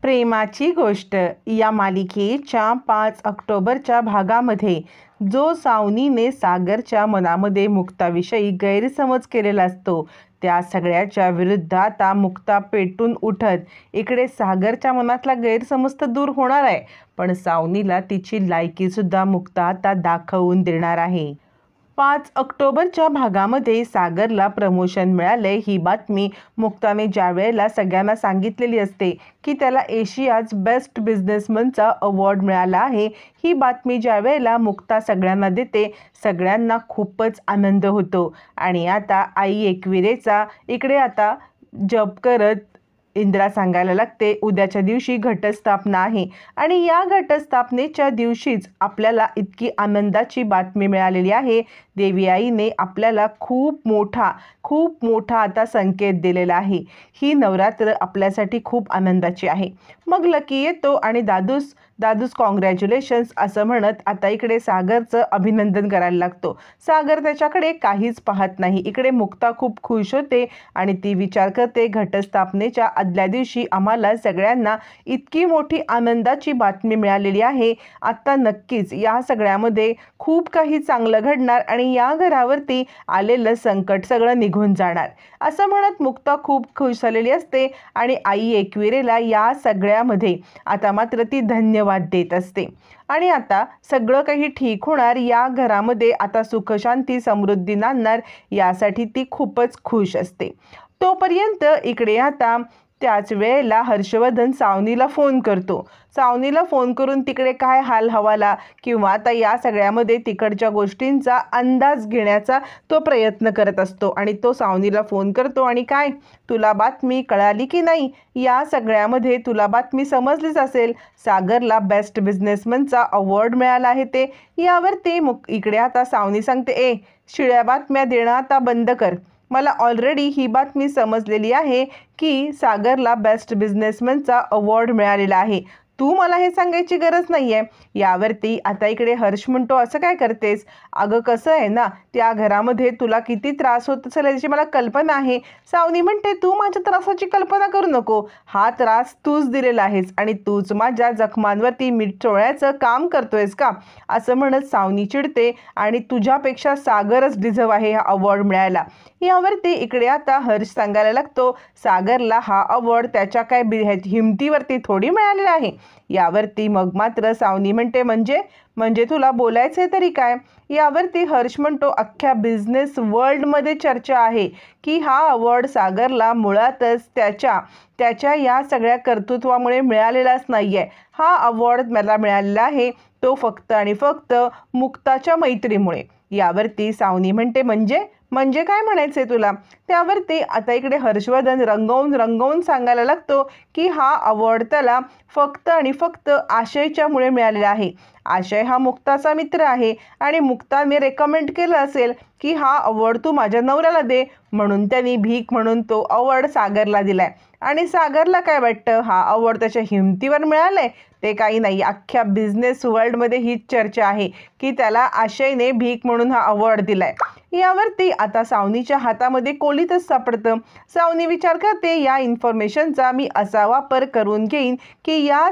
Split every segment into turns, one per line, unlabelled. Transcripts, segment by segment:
प्रेमाची गोष्ट या मालिकेच्या 5 ऑक्टोबरच्या भागामध्ये जो सावनीने सागरच्या मनामध्ये मुक्ताविषयी गैरसमज केलेला असतो त्या सगळ्याच्या विरुद्ध आता मुक्ता पेटून उठत इकडे सागरच्या मनातला गैरसमज तर दूर होणार आहे, पण सावनीला तिची लायकीसुद्धा मुक्ता आता दाखवून देणार आहे. 5 ऑक्टोबरच्या भागामध्ये सागरला प्रमोशन मिळाले ही बातमी मुक्ताने ज्या वेळेला सगळ्यांना सांगितलेली असते की त्याला एशियाज बेस्ट बिझनेसमनचा अवॉर्ड मिळाला आहे, ही बातमी ज्या वेळेला मुक्ता सगळ्यांना देते सगळ्यांना खूपच आनंद होतो. आणि आता आई एकविरेचा इकडे आता जप करत इंद्रा सांगायला लागते उद्याच्या दिवशी घटस्थापना आहे आणि या घटस्थापनेच्या दिवशीच आपल्याला इतकी आनंदाची बातमी मिळालेली आहे. देवी आईने आपल्याला खूप मोठा आता संकेत दिलेला आहे. ही नवरात्र आपल्यासाठी खूप आनंदाची आहे. मग लकी येतो आणि दादूस कॉंग्रॅच्युलेशन्स असं म्हणत आता इकडे सागरचं अभिनंदन करायला लागतो. सागर त्याच्याकडे काहीच पाहत नाही. इकडे मुक्ता खूप खुश होते आणि ती विचार करते घटस्थापनेच्या आदल्या दिवशी आम्हाला सगळ्यांना इतकी मोठी आनंदाची बातमी मिळालेली आहे. आता नक्कीच या सगळ्यामध्ये खूप काही चांगलं घडणार आणि या घरावरती आलेलं संकट सगळं निघून जाणार असं म्हणत मुक्ता खूप खुश झालेली असते आणि आई एकविरेला या सगळ्यामध्ये आता मात्र ती धन्यवाद देत असते. आणि आता सगळं काही ठीक होणार, या घरामध्ये आता सुखशांती समृद्धी नांदणार यासाठी ती खूपच खुश असते. तोपर्यंत इकडे आता त्याच वेळेला हर्षवर्धन सावनीला फोन करतो. सावनीला फोन करून तिकडे काय हाल हवाला किंवा आता या सगळ्यामध्ये तिकडच्या गोष्टींचा अंदाज घेण्याचा तो प्रयत्न करत असतो आणि तो सावनीला फोन करतो आणि काय तुला बातमी कळाली की नाही, या सगळ्यामध्ये तुला बातमी समजलीच असेल, सागरला बेस्ट बिझनेसमनचा अवॉर्ड मिळाला आहे ते. यावरती इकडे आता सावनी सांगते शिळ्या बातम्या देणं आता बंद कर, मला ऑलरेडी ही बातमी समजलेली आहे की सागरला बेस्ट बिझनेसमनचा अवॉर्ड मिळालेला आहे, तू मला हे सांगायची गरज नाही आहे. यावरती आता इकडे हर्ष म्हणतो असं काय करतेस, अगं कसं आहे ना त्या घरामध्ये तुला किती त्रास होत असेल याची मला कल्पना आहे. सावनी म्हणते तू माझ्या त्रासाची कल्पना करू नको, हा त्रास तूच दिलेला आहेस आणि तूच माझ्या जखमांवरती मीठ चोळ्याचं काम करतोयस का, असं म्हणत सावनी चिडते आणि तुझ्यापेक्षा सागरच डिझर्व आहे हा अवॉर्ड मिळायला. यावरती इकडे आता हर्ष सांगायला लागतो सागरला हा अवॉर्ड त्याच्या काय हिमतीवरती थोडी मिळालेला आहे. यावरती मग मात्र सावनी म्हणते म्हणजे तुला बोलायचे तरी काय. यावरती हर्ष म्हणतो अख्ख्या बिझनेस वर्ल्डमध्ये चर्चा आहे की हा अवॉर्ड सागरला मुळातच त्याच्या या सगळ्या कर्तृत्वामुळे मिळालेलाच नाही आहे. हा अवॉर्ड मला मिळालेला आहे तो फक्त आणि फक्त मुक्ताच्या मैत्रीमुळे. यावरती सावनी म्हणते म्हणजे काय म्हणायचे तुला. त्यावरती आता इकडे हर्षवर्धन रंगवून सांगायला लागतो की हा अवॉर्ड त्याला फक्त आणि फक्त आशयच्यामुळे मिळालेला आहे. आशय हा मुक्ताचा मित्र आहे आणि मुक्ताने रेकमेंड केलं असेल की हा अवॉर्ड तू माझ्या नवऱ्याला दे, म्हणून त्यांनी भीक म्हणून तो अवॉर्ड सागरला दिलाय. आणि सागरला काय वाटतं हा अवॉर्ड त्याच्या हिमतीवर मिळालंय, ते काही नाही. अख्ख्या बिझनेस वर्ल्डमध्ये हीच चर्चा आहे की त्याला आशयने भीक म्हणून हा अवॉर्ड दिलाय. यावरती आता सावनीच्या हातामध्ये कोलीतच सापडतं. सावनी विचार करते या इन्फॉर्मेशनचा मी असा वापर करून घेईन की या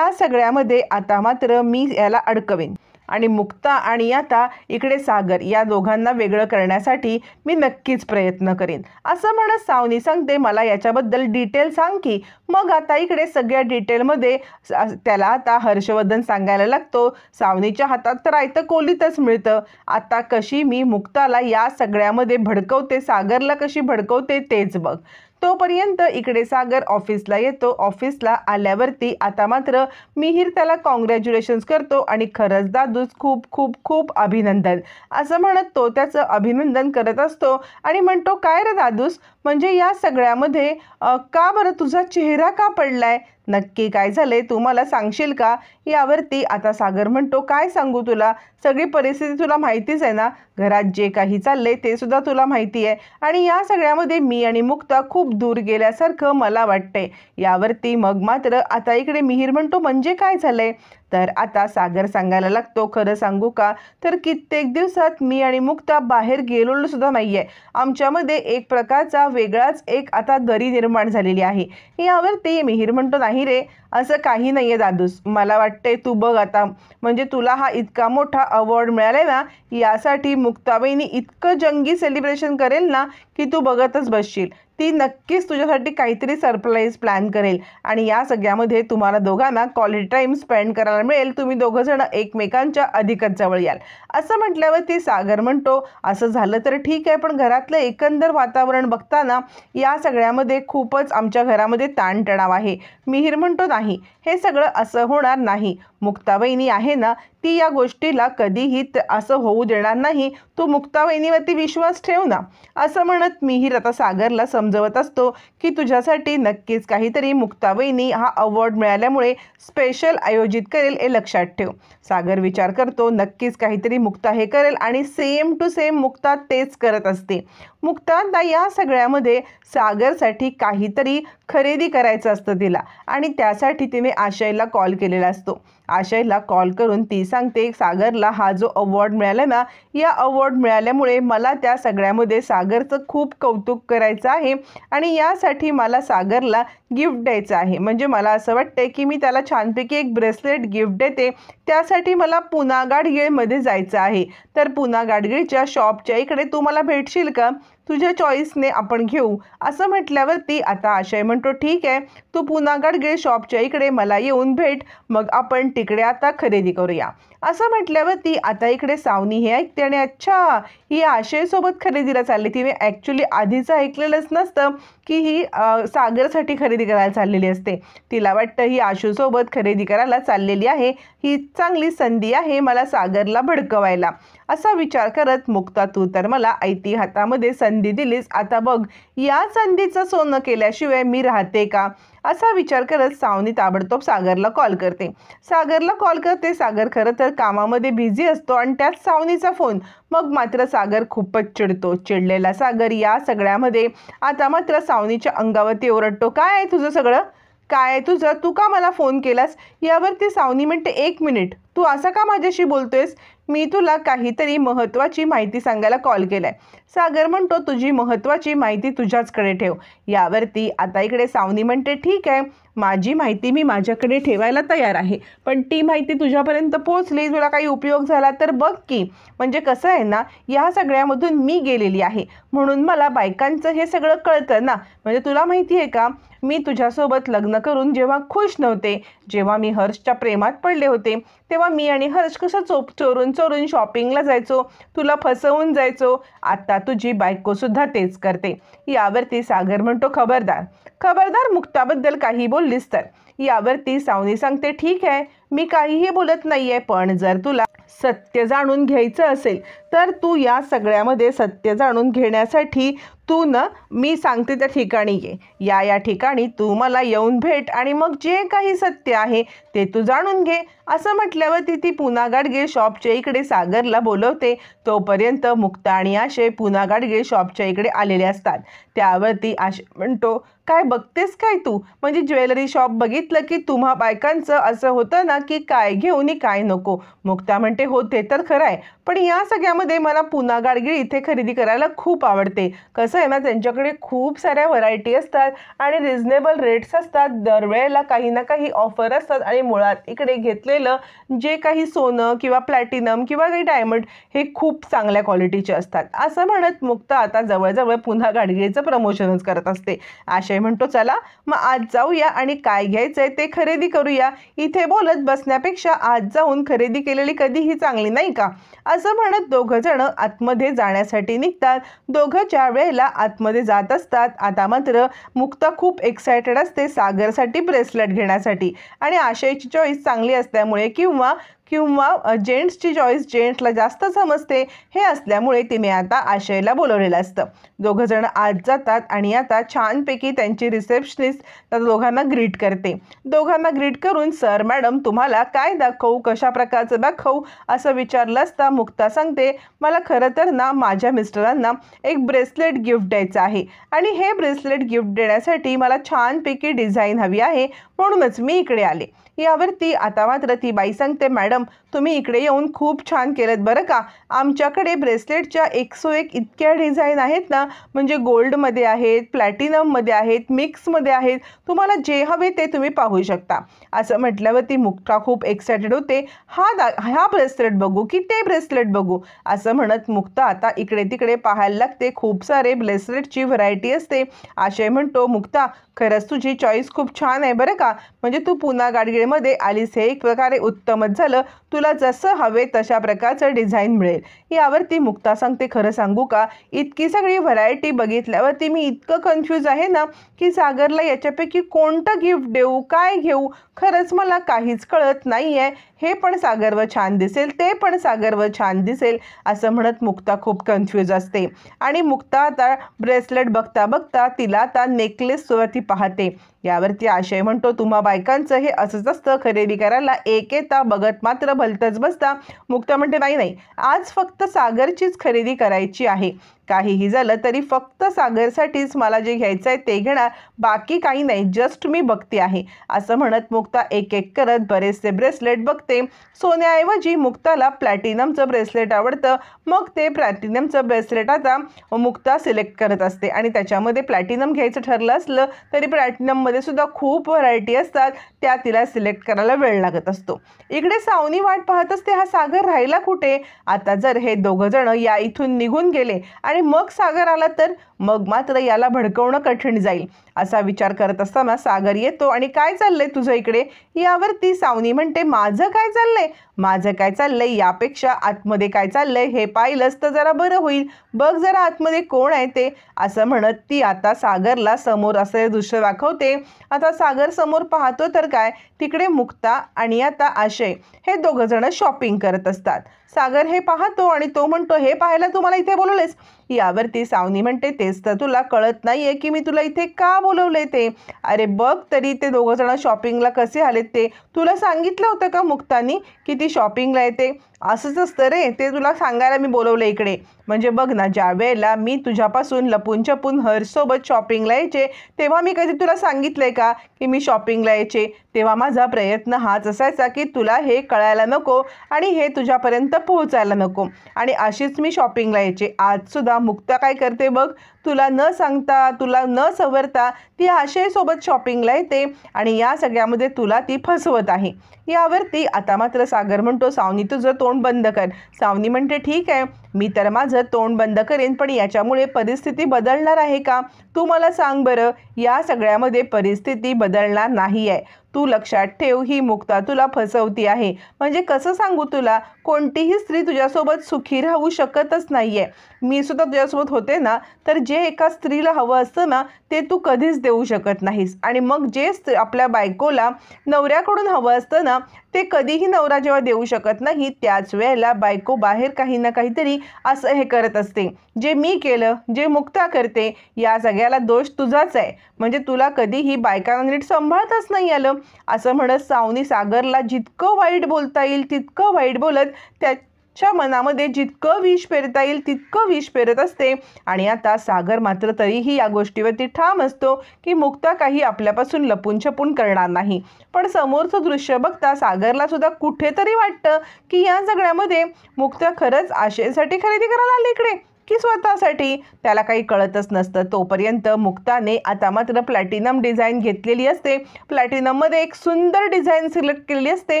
सगळ्यामध्ये आता मात्र मी याला अडकवेन आणि मुक्ता आणि आता इकडे सागर या दोघांना वेगळं करण्यासाठी मी नक्कीच प्रयत्न करेन, असं म्हणत सावनी सांगते मला याच्याबद्दल डिटेल सांग की. मग आता इकडे सगळ्या डिटेलमध्ये त्याला आता हर्षवर्धन सांगायला लागतो सावनीच्या हातात तर आयतं कोलीतच मिळतं, आता कशी मी मुक्ताला या सगळ्यामध्ये भडकवते, सागरला कशी भडकवते तेच बघ. तोपर्यंत इकडे सागर ऑफिसला येतो. ऑफिसला आल्यावरती आता मात्र मिहीर त्याला कॉंग्रॅच्युलेशन्स करतो आणि खरंच दादूस खूप खूप खूप अभिनंदन असं म्हणत तो त्याचं अभिनंदन करत असतो आणि म्हणतो काय रे दादूस, म्हणजे या सगळ्यामध्ये का बरं तुझा चेहरा का पडलाय, नक्की काय झालंय तू मला सांगशील का. यावरती आता सागर म्हणतो काय सांगू तुला, सगळी परिस्थिती तुला माहितीच आहे ना, घरात जे काही चाललंय ते सुद्धा तुला माहिती आहे आणि या सगळ्यामध्ये मी आणि मुक्ता खूप दूर गेल्यासारखं मला वाटतंय. यावरती मग मात्र आता इकडे मिहीर म्हणतो म्हणजे काय झालंय. तर आता सागर सांगायला लागतो, खरं सांगू का, तर कित्येक दिवसात मी आणि मुक्ता बाहेर गेलेलो सुद्धा नाहीये. आमच्यामध्ये एक प्रकारचा वेगळाच एक आता दरी निर्माण झालेली आहे. यावरती मिहीर म्हणतो, नाही रे, असं काही नाहीये दादूस, मला वाटतंय तू बघ आता, म्हणजे तुला हा इतका मोठा अवॉर्ड मिळालाय ना, यासाठी मुक्ताबाईंनी इतकं जंगी सेलिब्रेशन करेल ना की तू बघतच बसशील. ती नक्कीच तुझ्यासाठी काहीतरी सरप्राईज प्लॅन करेल आणि या सगळ्यामध्ये तुम्हाला दोघांना क्वालिटी टाईम स्पेंड करायला मिळेल. तुम्ही दोघं जण एकमेकांच्या अधिकच जवळ याल. असं म्हटल्यावरती सागर म्हणतो, असं झालं तर ठीक आहे, पण घरातलं एकंदर वातावरण बघताना या सगळ्यामध्ये खूपच आमच्या घरामध्ये ताणतणाव आहे. मिहीर म्हणतो, नाही, हे सगळं असं होणार नाही. मुक्ताबाईनी आहे ना, ती या गोष्टीला कधीही असं होऊ देणार नाही. तू मुक्ताबाईंवरती विश्वास ठेव ना. असं म्हणत मिहीर आता सागरला समजवत असतो की तुझ्यासाठी नक्कीच काहीतरी मुक्ताबाईंनी हा अवॉर्ड मिळाल्यामुळे स्पेशल आयोजित करेल, हे लक्षात ठेव. सागर विचार करतो, नक्कीच काहीतरी मुक्ता हे करेल आणि सेम टू सेम मुक्ता तेच करत असते. मुक्ता या सगळ्यामध्ये सागरसाठी काहीतरी खरेदी करायचं असतं तिला आणि त्यासाठी तिने आशयला कॉल केलेला असतो. आशयला कॉल करून ती सांगते, सागरला हा जो अवॉर्ड मिळाला ना, या अवॉर्ड मिळाल्यामुळे मला त्या सगळ्यामध्ये सागरचं खूप कौतुक करायचं आहे आणि यासाठी मला सागरला गिफ्ट द्यायचं आहे. म्हणजे मला असं वाटतंय की मी त्याला छानपैकी एक ब्रेसलेट गिफ्ट देते. त्यासाठी मला पुना गाडगीळमध्ये जायचं आहे. तर पुना गाडगीळच्या शॉपच्या इकडे तू मला भेटशील का? तुझ्या चॉईसने आपण घेऊ. असं म्हटल्यावरती आता आशय म्हणतो, ठीक आहे, तू पुना गाडगीळ शॉपच्या इकडे मला येऊन भेट, मग आपण तिकडे आता खरेदी करूया. असं म्हटल्यावरती आता इकडे सावनी हे ऐकते आणि अच्छा, ही आशयसोबत खरेदीला चालली. तिने ॲक्च्युली आधीच ऐकलेलंच नसतं की ही सागरसाठी खरेदी करायला चाललेली असते. तिला वाटतं ही आशूसोबत खरेदी करायला चाललेली आहे, ही चांगली संधी आहे मला सागरला भडकवायला. असा विचार करत मुक्ता, तू तर मला ऐती हातामध्ये संधी दिलीस, आता बघ या संधीचं सोनं केल्याशिवाय मी राहते का? असा विचार करत सावनी ताबडतोब सागरला कॉल करते. सागर खरं तर कामामध्ये बिझी असतो आणि त्यात सावनीचा फोन. मग मात्र सागर खूपच चिडतो. चिडलेला सागर या सगळ्यामध्ये आता मात्र सावनीच्या अंगावरती ओरडतो, काय आहे तुझं सगळं? काय आहे तुझं? तू का मला फोन केलास? यावरती सावनी म्हणते, एक मिनिट, तू असं का माझ्याशी बोलतोयस? मी तुला काहीतरी महत्त्वाची माहिती सांगायला कॉल केलाय. सागर म्हणतो, तुझी महत्त्वाची माहिती तुझ्याचकडे ठेव. यावरती आता इकडे सावनी म्हणते, ठीक आहे, माझी माहिती मी माझ्याकडे ठेवायला तयार आहे, पण ती माहिती तुझ्यापर्यंत पोहोचली, तुला काही उपयोग झाला तर बघ की. म्हणजे कसं आहे ना, या सगळ्यामधून मी गेलेली आहे म्हणून मला बायकांचं हे सगळं कळतं ना. म्हणजे तुला माहिती आहे का, मी तुझ्यासोबत लग्न करून जेव्हा खुश नव्हते, जेव्हा मी हर्षच्या प्रेमात पडले होते, तेव्हा मी आणि हर्ष कसं चोरून चोरून शॉपिंगला जायचो, तुला फसवून जायचो. आता तुझी बायकोसुद्धा तेच करते. यावरती सागर म्हणतो, खबरदार मुक्ताबद्दल काही बोललीस तर. यावरती सावनी सांगते, ठीक आहे, मी काहीही बोलत नाहीये, पण जर तुला सत्य जाणून घ्यायचं असेल तर तू या सगळ्यामध्ये सत्य जाणून घेण्यासाठी तू मी सांगते त्या ठिकाणी ये. या ठिकाणी तू मला येऊन भेट आणि मग जे काही सत्य आहे ते तू जाणून घे. असं म्हटल्यावरती ती पुना गाडगीळ शॉपच्या इकडे सागरला बोलवते. तोपर्यंत मुक्ता आणि आशय पुना गाडगीळ शॉपच्या इकडे आलेले असतात. त्यावरती आशय म्हणतो, काय बघतेस काय तू? म्हणजे ज्वेलरी शॉप बघितलं की तुम्हा बायकांचं असं होतं ना की काय घेऊ आणि काय नको. मुक्ता म्हणते, हो ते तर खरं आहे, पण या सगळ्यामध्ये मला पुना गाडगीळ इथे खरेदी करायला खूप आवडते. कसं आहे ना, त्यांच्याकडे खूप साऱ्या व्हरायटी असतात आणि रिजनेबल रेट्स असतात. दरवेळेला काही ना काही ऑफर असतात आणि मुळात इकडे घेतलेलं जे काही सोनं किंवा प्लॅटिनम किंवा काही डायमंड हे खूप चांगल्या क्वालिटीचे असतात. असं म्हणत मुक्ता आता जवळजवळ पुन्हा गाडगीळचं प्रमोशनच करत असते. आशय म्हणतो, चला मग आज जाऊया आणि काय घ्यायचंय ते खरेदी करूया. इथे बोलत बसण्यापेक्षा आज जाऊन खरेदी केलेली कधीही चांगली, नाही का? असं म्हणत दोघं जण आतमध्ये जाण्यासाठी निघतात. दोघं ज्या वेळेला आतमध्ये जात असतात, आता मात्र मुक्ता खूप एक्सायटेड असते सागरसाठी ब्रेसलेट घेण्यासाठी आणि आशयची चॉईस चांगली असल्यामुळे किंवा किंवा जेंट्सची चॉईस जेंट्सला जास्त समजते हे असल्यामुळे तिने आता आशयला बोलवलेलं असतं. दोघं जण आत जातात आणि आता छानपैकी त्यांची रिसेप्शनिस्ट त्या दोघांना ग्रीट करते. दोघांना ग्रीट करून सर मॅडम तुम्हाला काय दाखवू, कशा प्रकारचं दाखवू असं विचारलं असता मुक्ता सांगते, मला खरं तर ना माझ्या मिस्टरांना एक ब्रेसलेट गिफ्ट द्यायचं आहे आणि हे ब्रेसलेट गिफ्ट देण्यासाठी मला छानपैकी डिझाईन हवी आहे, म्हणूनच मी इकडे आले. यावरती आता मात्र ती बाई सांगते, मॅडम तुम्ही इकडे येऊन खूप छान केलं बरं का. आमच्याकडे ब्रेसलेटच्या 101 इतक्या डिझाईन आहेत ना, म्हणजे गोल्डमध्ये आहेत, प्लॅटिनममध्ये आहेत, मिक्समध्ये आहेत, तुम्हाला जे हवे ते तुम्ही पाहू शकता. असं म्हटल्यावरती मुक्ता खूप एक्सायटेड होते. हा ब्रेसलेट बघू की ते ब्रेसलेट बघू असं म्हणत मुक्ता आता इकडे तिकडे पाहायला लागते. खूप सारे ब्रेसलेटची व्हरायटी असते. आशय म्हणतो, मुक्ता खरंच तुझी चॉईस खूप छान आहे बरं का, म्हणजे तू पुन्हा गाडगेमध्ये आलीस हे एक प्रकारे उत्तमच झालं, तुला जसं हवे तशा प्रकारचं डिझाईन मिळेल. यावरती मुक्ता सांगते, खरं सांगू का, इतकी सगळी व्हरायटी बघितल्यावरती मी इतकं कन्फ्यूज आहे ना की सागरला याच्यापैकी कोणतं गिफ्ट देऊ, काय घेऊ, खरंच मला काहीच कळत नाही आहे. हे पण सागरवर छान दिसेल, ते पण सागरवर छान दिसेल असं म्हणत मुक्ता खूप कन्फ्यूज असते. आणि मुक्ता आता ब्रेसलेट बघता बघता तिला आता नेकलेसवरती पाहते. यावरती आशय म्हणतो, तुम्हा बायकांचं हे असंच असतं, खरेदी करायला एक येता बघत मात्र भलतंच बसता. मुक्ता म्हणते, नाही नाही, आज फक्त सागरचीच खरेदी करायची आहे, काहीही झालं तरी फक्त सागरसाठीच मला जे घ्यायचं आहे ते घेणार, बाकी काही नाही, जस्ट मी बघते आहे असं म्हणत मुक्ता एक एक करत बरेचसे ब्रेसलेट बघते. सोन्याऐवजी मुक्ताला प्लॅटिनमचं ब्रेसलेट आवडतं, मग ते प्लॅटिनमचं ब्रेसलेट आता मुक्ता सिलेक्ट करत असते. आणि त्याच्यामध्ये प्लॅटिनम घ्यायचं ठरलं असलं तरी प्लॅटिनममध्ये सुद्धा खूप व्हरायटी असतात, त्या तिला सिलेक्ट करायला वेळ लागत असतो. इकडे सावनी वाट पाहत असते, हा सागर राहिला कुठे. आता जर हे दोघं जण या इथून निघून गेले आणि मग सागर आला तर मग मात्र याला भडकवणं कठीण जाईल असा विचार करत असताना सागर येतो आणि काय चाललंय तुझं इकडे. यावरती सावनी म्हणते, माझं काय चाललंय, माझं काय चाललंय यापेक्षा आतमध्ये काय चाललंय हे पाहिलंच तर जरा बरं होईल, बघ जरा आतमध्ये कोण आहे ते असं म्हणत ती आता सागरला समोर असे दृश्य दाखवते. आता सागर समोर पाहतो तर काय, तिकडे मुक्ता आणि आता आशय हे दोघं जण शॉपिंग करत असतात. सागर हे पाहतो आणि तो म्हणतो, हे पाहायला तुम्हाला इथे बोलवलेस. यावरती सावनी म्हणते, तेच तर तुला कळत नाहीये की मी तुला इथे का बोलवले ते. अरे बघ तरी ते दोघं जण शॉपिंगला कसे आलेत ते, तुला सांगितलं होतं का मुक्तानी की ती शॉपिंगला येते. असंच असतं रे, ते तुला सांगायला मी बोलवलं इकडे. म्हणजे बघ ना, ज्या वेळेला मी तुझ्यापासून लपून छपून हर्षसोबत शॉपिंगला यायचे तेव्हा मी कधी तुला सांगितलंय का की मी शॉपिंगला यायचे. तेव्हा माझा प्रयत्न हाच असायचा की तुला हे कळायला नको आणि हे तुझ्यापर्यंत पोहोचायला नको, आणि अशीच मी शॉपिंगला यायचे. आजसुद्धा मुक्ता काय करते बघ, तुला न सांगता तुला न सवरता ती आशयसोबत शॉपिंगला येते आणि या सगळ्यामध्ये तुला ती फसवत आहे. यावरती आता मात्र सागर म्हणतो, सावनी तुझं तोंड बंद कर. सावनी म्हणते, ठीक आहे मी तर माझं तोंड बंद करेन, पण याच्यामुळे परिस्थिती बदलणार आहे का, तू मला सांग बरं. या सगळ्यामध्ये परिस्थिती बदलणार नाही आहे, तू लक्षात ठेव, ही मुक्ता तुला फसवती आहे. म्हणजे कसं सांगू तुला, कोणतीही स्त्री तुझ्यासोबत सुखी राहू शकतच नाही आहे. मी सुद्धा तुझ्यासोबत होते ना, तर जे एका स्त्रीला हवं असतं ना ते तू कधीच देऊ शकत नाहीस, आणि मग जे आपल्या बायकोला नवऱ्याकडून हवं असतं ना ते कधीही नवरा जेव्हा देऊ शकत नाही त्याच वेळेला बायको बाहेर काही ना काहीतरी असं हे करत असते. जे मी केलं, जे मुक्ता करते, या सगळ्याला दोष तुझाच आहे. म्हणजे तुला कधीही बायकांना नीट सांभाळताच नाही आलं असं म्हणत सावनी सागरला जितकं वाईट बोलता येईल तितकं वाईट बोलत त्याच्या मनामध्ये जितकं विष पेरता येईल तितकं विष पेरत असते. आणि आता सागर मात्र तरीही या गोष्टीवरती ठाम असतो की मुक्ता काही आपल्यापासून लपून छपून करणार नाही. पण समोरचं दृश्य बघता सागरला सुद्धा कुठेतरी वाटतं की या सगळ्यामध्ये मुक्ता खरंच आशेसाठी खरेदी करायला आली इकडे की स्वतःसाठी, त्याला काही कळतच नसतं. तोपर्यंत मुक्ताने आता मात्र प्लॅटिनम डिझाईन घेतलेली असते. प्लॅटिनममध्ये एक सुंदर डिझाईन सिलेक्ट केलेली असते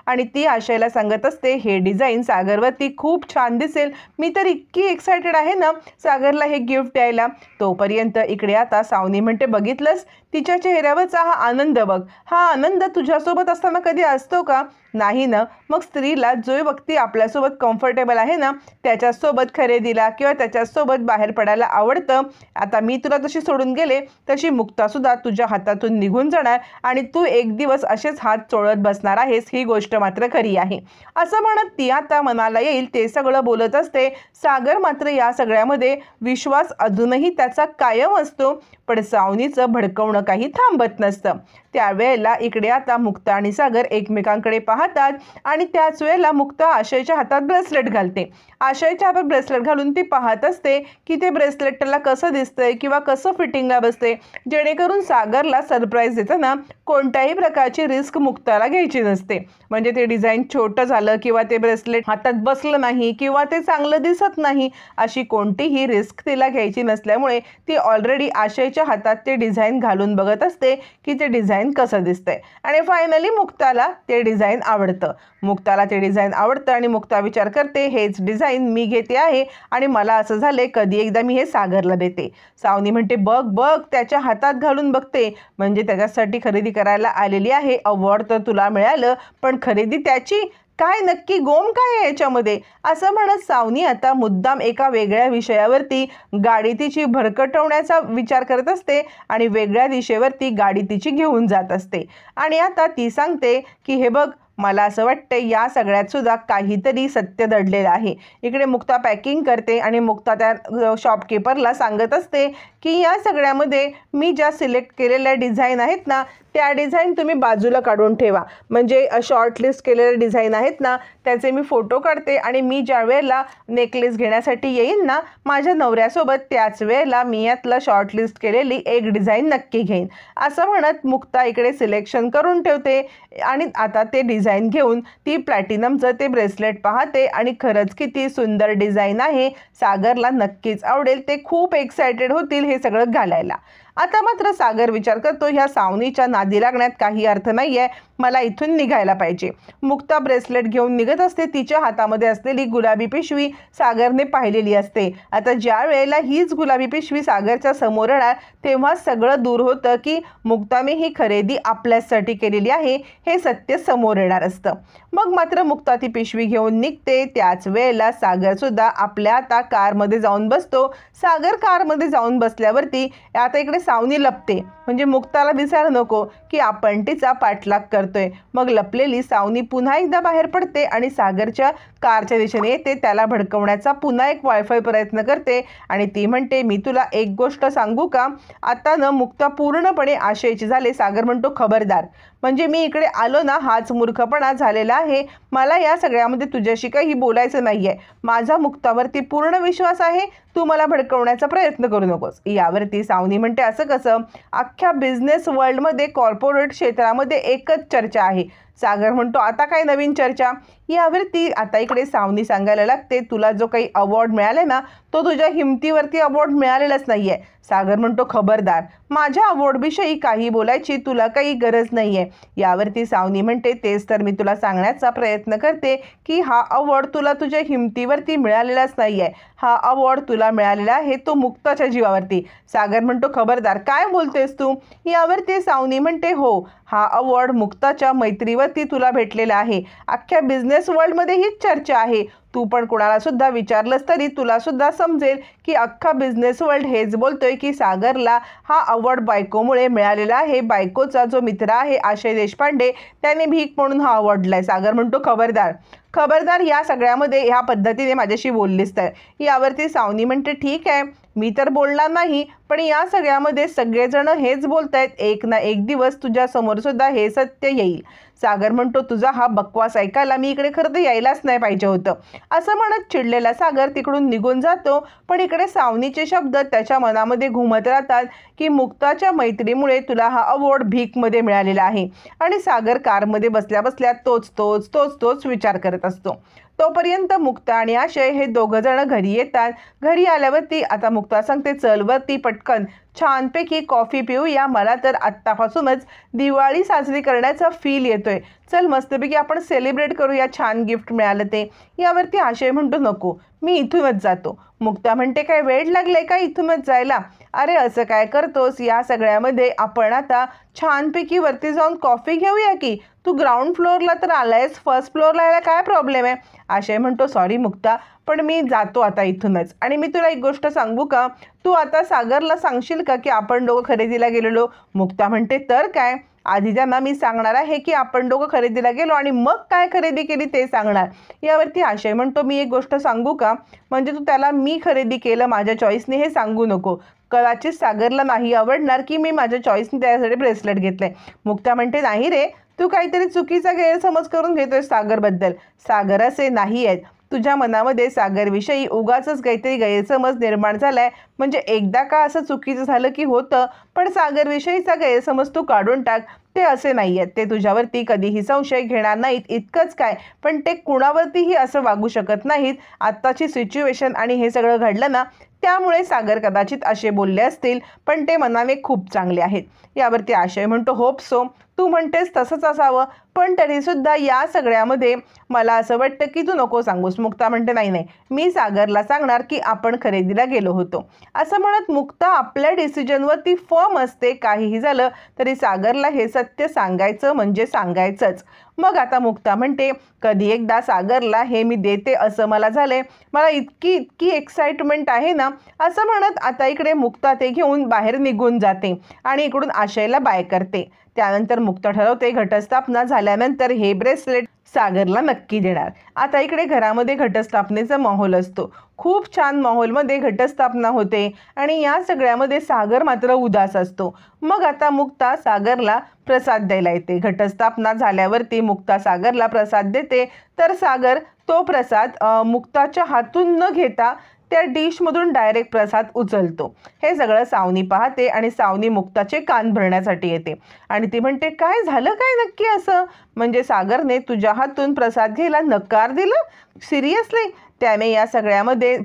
आणि ती आशयला सांगत असते, हे डिझाईन सागरवरती खूप छान दिसेल, मी तर इतकी एक्सायटेड आहे ना सागरला हे गिफ्ट द्यायला. तोपर्यंत इकडे आता सावनी म्हणते, बघितलंस तिच्या चेहऱ्यावरचा हा आनंद बघ. हा आनंद तुझ्यासोबत असताना कधी असतो का? नाही ना. मग स्त्रीला जो व्यक्ती आपल्यासोबत कम्फर्टेबल आहे ना, त्याच्यासोबत खरेदीला किंवा त्याच्यासोबत बाहेर पडायला आवडतं. आता मी तुला तशी सोडून गेले तशी मुक्तासुद्धा तुझ्या हातातून निघून जाणार आणि तू एक दिवस असेच हात चोळत बसणार आहेस, ही गोष्ट मात्र खरी आहे. असं म्हणत ती आता मनाला येईल ते सगळं बोलत असते. सागर मात्र या सगळ्यामध्ये विश्वास अजूनही त्याचा कायम असतो, पण सावनीचं भडकवणं काही थांबत नसतं. त्यावेळेला इकडे आता मुक्ता आणि सागर एकमेकांकडे पाहतात आणि त्याच वेळेला मुक्ता आशयच्या हातात ब्रेसलेट घालते. आशयच्या हातात ब्रेसलेट घालून ती पाहत असते की ते ब्रेसलेट त्याला कसं दिसतंय किंवा कसं फिटिंगला बसते, जेणेकरून सागरला सरप्राईज देताना कोणत्याही प्रकारची रिस्क मुक्ताला घ्यायची नसते. म्हणजे ते डिझाईन छोटं झालं किंवा ते ब्रेसलेट हातात बसलं नाही किंवा ते चांगलं दिसत नाही, अशी कोणतीही रिस्क तिला घ्यायची नसल्यामुळे ती ऑलरेडी आशयच्या हातात ते डिझाईन घालून बघत असते की ते डिझाईन कसं दिसतंय. आणि फायनली मुक्ताला ते डिझाईन आवडतं. मुक्ताला ते डिझाईन आवडतं आणि मुक्ता विचार करते, हेच डिझाईन मी घेते आहे आणि मला असं झालंय कधी एकदा मी हे सागरला देते. सावनी म्हणते, बघ बघ त्याच्या हातात घालून बघते, म्हणजे त्याच्यासाठी खरेदी करायला आलेली आहे. अवॉर्ड तर तुला मिळालं, पण खरेदी त्याची? काय नक्की गोम काय आहे याच्यामध्ये? असं म्हणत सावनी आता मुद्दाम एका वेगळ्या विषयावरती गाडी तिची भरकटवण्याचा विचार करत असते आणि वेगळ्या दिशेवरती गाडी तिची घेऊन जात असते. आणि आता ती सांगते की हे बघ, मला असं वाटतं या सगळ्यात सुद्धा काहीतरी सत्य दडलेलं आहे. इकडे मुक्ता पॅकिंग करते आणि मुक्ता त्या शॉपकीपरला सांगत असते की या सगळ्यामध्ये मी ज्या सिलेक्ट केलेल्या डिझाईन आहेत ना, त्या डिझाईन तुम्ही बाजूला काढून ठेवा. म्हणजे शॉर्टलिस्ट केलेले डिझाईन आहेत ना, त्याचे मी फोटो काढते आणि मी ज्या वेळेला नेकलेस घेण्यासाठी येईन ना माझ्या नवऱ्यासोबत, त्याच वेळेला मी यातलं शॉर्टलिस्ट केलेली एक डिझाईन नक्की घेईन. असं म्हणत मुक्ता इकडे सिलेक्शन करून ठेवते आणि आता ते डिझाईन घेऊन ती प्लॅटिनमचं ते ब्रेसलेट पाहते आणि खरंच किती सुंदर डिझाईन आहे. सागरला नक्कीच आवडेल, ते खूप एक्सायटेड होतील हे सगळं घालायला. आता मात्र सागर विचार करतो, ह्या सावनीच्या नादी लागण्यात काही अर्थ नाही आहे, मला इथून निघायला पाहिजे. मुक्ता ब्रेसलेट घेऊन निघत असते. तिच्या हातामध्ये असलेली गुलाबी पिशवी सागरने पाहिलेली असते. आता ज्या वेळेला हीच गुलाबी पिशवी सागरच्या समोर येणार तेव्हा सगळं दूर होतं की मुक्ताने ही खरेदी आपल्यासाठी केलेली आहे हे सत्य समोर येणार असतं. मग मात्र मुक्ता ती पिशवी घेऊन निघते. त्याच वेळेला सागरसुद्धा आपल्या आता कारमध्ये जाऊन बसतो. सागर कारमध्ये जाऊन बसल्यावरती आता इकडे सावनी लपते, म्हणजे मुक्ताला दिसायला नको की आपण तिचा पाठलाग करतोय. मग लपलेली सावनी पुन्हा एकदा बाहेर पडते आणि सागरच्या कारच्या दिशेने येते. त्याला भडकवण्याचा पुन्हा एक वायफाय प्रयत्न करते आणि ती म्हणते, मी तुला एक गोष्ट सांगू का? आता न मुक्ता पूर्णपणे आशयाची झाले. सागर म्हणतो, खबरदार, म्हणजे मी इकडे आलो ना हाच मूर्खपणा झालेला आहे. मला या सगळ्यामध्ये तुझ्याशी काही बोलायचं नाही आहे. माझा मुक्तावरती पूर्ण विश्वास आहे, तू मला भडकवण्याचा प्रयत्न करू नकोस. यावरती सावनी म्हणते, असं कसं? अख्ख्या बिझनेस वर्ल्डमध्ये कॉर्पोरेट क्षेत्रामध्ये एकच चर्चा आहे. सागर म्हणतो, आता काय नवीन चर्चा? यावरती आता इकडे सावनी सांगायला लागते, तुला जो काही अवॉर्ड मिळाला ना तो तुझ्या हिमतीवरती अवॉर्ड मिळालेलाच नाही आहे. सागर म्हणतो, खबरदार, माझ्या अवॉर्डविषयी काही बोलायची तुला काही गरज नाही आहे. यावरती सावनी म्हणते, तेच तर मी तुला सांगण्याचा प्रयत्न करते की हा अवॉर्ड तुला तुझ्या हिमतीवरती मिळालेलाच नाही आहे. हा अवॉर्ड तुला मिळालेला आहे तो मुक्ताच्या जीवावरती. सागर म्हणतो, खबरदार, काय बोलतेस तू? यावरती सावनी म्हणते, हो, हा अवॉर्ड मुक्ताच्या मैत्रीवरती तुला भेटलेला आहे. अख्ख्या बिझनेस वर्ल्डमध्ये हीच चर्चा आहे. तू पण कोणाला सुद्धा विचारलंस तरी तुला सुद्धा समजेल की अख्खा बिझनेस वर्ल्ड हेच बोलतोय की सागरला हा अवॉर्ड बायकोमुळे मिळालेला आहे. बायकोचा जो मित्र आहे आशय देशपांडे त्याने भीक म्हणून हा अवॉर्ड दिलाय. सागर म्हणतो, खबरदार, खबरदार, या सगळ्यामध्ये ह्या पद्धतीने माझ्याशी बोललीस तर. यावरती सावनी म्हणते, ठीक आहे, मी तर बोलणार नाही, पण या सगळ्यामध्ये सगळेजण हेच बोलतायत, एक ना एक दिवस तुझ्या समोर सुद्धा हे सत्य येईल. सागर म्हणतो, तुझा हा बकवास ऐकायला मी इकडे खरं तर यायलाच नाही पाहिजे होतं. असं म्हणत चिडलेला सागर तिकडून निघून जातो. पण इकडे सावनीचे शब्द त्याच्या मनामध्ये घुमत राहतात की मुक्ताच्या मैत्रीमुळे तुला हा अवॉर्ड भीकमध्ये मिळालेला आहे. आणि सागर कारमध्ये बसल्या बसल्या तोच तोच तोच तोच विचार करत असतो. तोपर्यंत मुक्ता आणि आशय हे दोघं जण घरी येतात. घरी आल्यावरती आता मुक्ता सांगते, चल वरती पटकन छानपैकी कॉफी पिऊया, मला तर आत्तापासूनच दिवाळी साजरी करण्याचा फील येतोय. चल मस्तपैकी आपण सेलिब्रेट करूया, छान गिफ्ट मिळालं ते. यावरती आशय म्हणतो, नको, मी इथूनच जातो. मुक्ता म्हणते, काय वेळ लागलाय का इथूनच जायला? अरे असं काय करतोस, या सगळ्यामध्ये आपण आता छानपैकी वरती जाऊन कॉफी घेऊया की, तू ग्राउंड फ्लोअरला तर आलायस, फर्स्ट फ्लोअरला यायला काय प्रॉब्लेम आहे. आशय म्हणतो सॉरी मुक्ता, पण मी जातो आता इथूनच. आणि मी तुला एक गोष्ट सांगू का, तू आता सागरला सांगशील का की आपण दोघं खरेदीला गेलेलो. मुक्ता म्हणते तर काय, आधी त्यांना मी सांगणार आहे की आपण दोघं खरेदीला गेलो आणि मग काय खरेदी केली ते सांगणार. यावरती आशय म्हणतो मी एक गोष्ट सांगू का, म्हणजे तू त्याला मी खरेदी केलं माझ्या चॉईसने हे सांगू नको. कदाचित सागरला नाही आवडणार की मी माझ्या चॉईसने त्यासाठी ब्रेसलेट घेतलंय. मुक्ता म्हणते नाही रे, तू काहीतरी चुकीचा गैरसमज करून घेतोय सागरबद्दल. सागर असे नाही आहेत. तुझ्या मनामध्ये सागरविषयी उगाचच काहीतरी गैरसमज निर्माण झालाय. म्हणजे एकदा का असं चुकीचं झालं की होतं, पण सागरविषयीचा गैरसमज तू काढून टाक. ते असे नाही आहेत, ते तुझ्यावरती कधीही संशय घेणार नाहीत इतकंच काय, पण ते कुणावरतीही असं वागू शकत नाहीत. आत्ताची सिच्युएशन आणि हे सगळं घडलं ना, त्यामुळे सागर कदाचित असे बोलले असतील, पण ते मनाने खूप चांगले आहेत. यावरती आशय म्हणतो होप सो, तू म्हणतेस तसंच असावं, पण तरीसुद्धा या सगळ्यामध्ये मला असं वाटतं की तू नको सांगूस. मुक्ता म्हणते नाही नाही, मी सागरला सांगणार की आपण खरेदीला गेलो होतो. असं म्हणत मुक्ता आपल्या डिसिजनवरती फर्म असते. काहीही झालं तरी सागरला हे सत्य सांगायचं म्हणजे सांगायचंच. मग आता मुक्ता म्हणते कधी एकदा सागरला हे मी देते असं मला झालंय, मला इतकी इतकी एक्साइटमेंट आहे ना. असं म्हणत आता इकडे मुक्ता ते घेऊन बाहेर निघून जाते आणि इकडून आशयला बाय करते. त्यानंतर मुक्ता ठरवते घटस्थापना झाल्यानंतर हे ब्रेसलेट सागरला नक्की देणार. आता इकडे घरामध्ये घटस्थापनेचा माहोल असतो. खूप छान माहोलमध्ये घटस्थापना होते आणि या सगळ्यामध्ये सागर मात्र उदास असतो. मग आता मुक्ता सागरला प्रसाद द्यायला येते. घटस्थापना झाल्यावरती मुक्ता सागरला प्रसाद देते, तर सागर तो प्रसाद मुक्ताच्या हातून न घेता त्या डिशमधून डायरेक्ट प्रसाद उचलतो. हे सगळं सावनी पाहते आणि सावनी मुक्ताचे कान भरण्यासाठी येते आणि ती म्हणते काय झालं काय नक्की असं, म्हणजे सागरने तुझ्या हातून प्रसाद घ्यायला नकार दिला, सिरियसली त्याने या सगळ्यामध्ये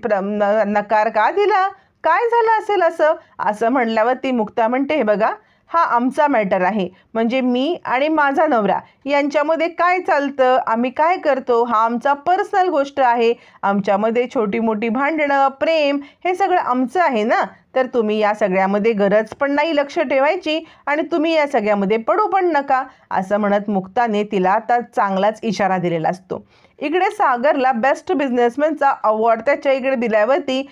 नकार का दिला, काय झालं असेल असं. असं म्हणल्यावर ती मुक्ता म्हणते हे बघा, हा आमचा मॅटर आहे, म्हणजे मी आणि माझा नवरा यांच्यामध्ये काय चालतं, आम्ही काय करतो, हा आमचा पर्सनल गोष्ट आहे. आमच्यामध्ये छोटी मोठी भांडणं, प्रेम हे सगळं आमचं आहे ना. तर तुम्ही या सगळ्यामध्ये गरज पण नाही लक्ष ठेवायची आणि तुम्ही या सगळ्यामध्ये पडू पण नका. असं म्हणत मुक्ताने तिला आता चांगलाच इशारा दिलेला असतो. इकडे सागरला बेस्ट बिझनेसमॅनचा अवॉर्ड त्याच्या इकडे दिल्यावरती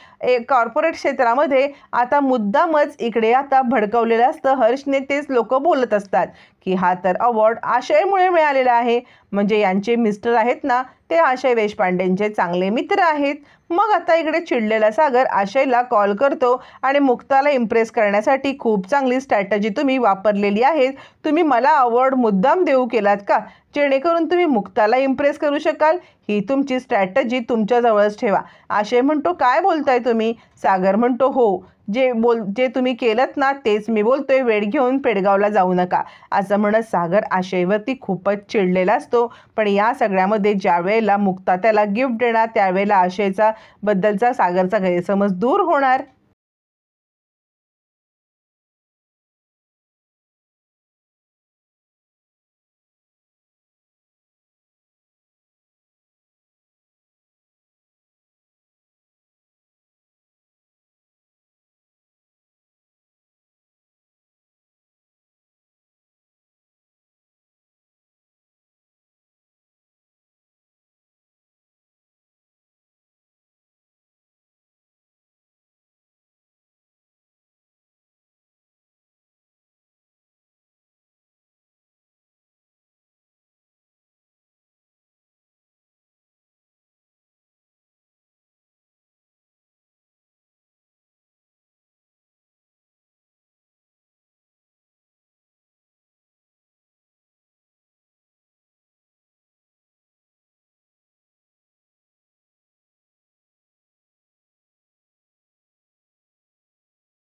कॉर्पोरेट क्षेत्रामध्ये आता मुद्दामच इकडे आता भडकवलेलं असतं. हर्षने तेच लोक बोलत असतात की हा तर अवॉर्ड आशयमुळे मिळालेला आहे, म्हणजे यांचे मिस्टर आहेत ना ते आशय देशपांडेंचे चांगले मित्र आहेत. मग आता इकडे चिडलेला सागर आशयला कॉल करतो आणि मुक्ताला इम्प्रेस करण्यासाठी खूप चांगली स्ट्रॅटजी तुम्ही वापरलेली आहे. तुम्ही मला अवॉर्ड मुद्दाम देऊ केलात का, जेणेकरून तुम्ही मुक्ताला इम्प्रेस करू शकाल. ही तुमची स्ट्रॅटजी तुमच्याजवळच ठेवा. आशय म्हणतो काय बोलताय तुम्ही. सागर म्हणतो हो, जे तुम्ही केलंत ना तेच मी बोलतोय, वेळ घेऊन पेडगावला जाऊ नका. असं म्हणत सागर आशयवरती खूपच चिडलेला असतो. पण या सगळ्यामध्ये ज्या वेळेला मुक्ता त्याला गिफ्ट देणार त्यावेळेला आशयचा बद्दलचा सागरचा गैरसमज दूर होणार.